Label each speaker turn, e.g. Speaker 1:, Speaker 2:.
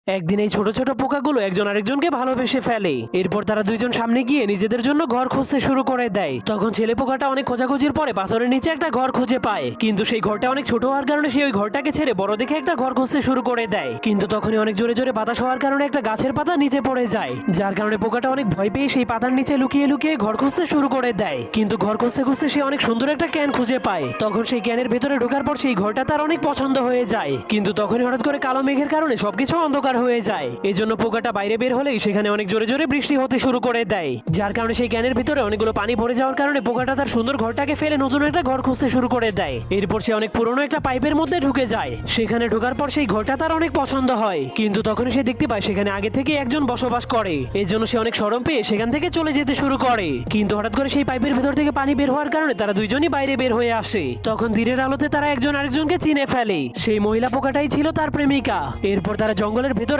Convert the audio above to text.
Speaker 1: একদিন এই ছোট ছোট পোকাগুলো একজন আরেকজনকে ভালোবেসে ফেলে। এরপর তারা দুইজন সামনে গিয়ে নিজেদের জন্য ঘর খুঁজতে শুরু করে দেয়। তখন ছেলে পোকাটা অনেক খোঁজাখুঁজির পরে পাথরের নিচে একটা ঘর খুঁজে পায়, কিন্তু সেই ঘরটা অনেক ছোট হওয়ার কারণে সে ওই ঘরটাকে ছেড়ে বড় দেখে একটা ঘর খুঁজতে শুরু করে দেয়। কিন্তু তখনই অনেক জোরে জোরে বাতাস হওয়ার কারণে একটা গাছের পাতা নিচে পড়ে যায়, যার কারণে পোকাটা অনেক ভয় পেয়ে সেই পাতার নিচে লুকিয়ে লুকিয়ে ঘর খুঁজতে শুরু করে দেয়। কিন্তু ঘর খুঁজতে খুঁজতে সে অনেক সুন্দর একটা ক্যান খুঁজে পায়। তখন সেই ক্যানের ভেতরে ঢোকার পর সেই ঘরটা তার অনেক পছন্দ হয়ে যায়। কিন্তু তখনই হঠাৎ করে কালো মেঘের কারণে সবকিছু অন্ধকার হয়ে যায়। এজন্য পোকাটা বাইরে বের হলেই সেখানে অনেক জোরে জোরে বৃষ্টি হতে শুরু করে দেয়, যার কারণে সেই ক্যানের ভিতরে অনেকগুলো পানি ভরে যাওয়ার কারণে পোকাটা তার সুন্দর ঘরটাকে ফেলে নতুন একটা ঘর খুঁজতে শুরু করে দেয়। এরপর সে অনেক পুরনো একটা পাইপের মধ্যে ঢুকে যায়। সেখানে ঢোকার পর সেই ঘরটা তার অনেক পছন্দ হয়, কিন্তু তখনই সে দেখতে পায় সেখানে আগে থেকে একজন বসবাস করে। এই জন্য সে অনেক শরম পেয়ে সেখান থেকে চলে যেতে শুরু করে। কিন্তু হঠাৎ করে সেই পাইপের ভেতর থেকে পানি বের হওয়ার কারণে তারা দুইজনই বাইরে বের হয়ে আসে। তখন দিনের আলোতে তারা একজন আরেকজনকে চিনে ফেলে। সেই মহিলা পোকাটাই ছিল তার প্রেমিকা। এরপর তারা জঙ্গলের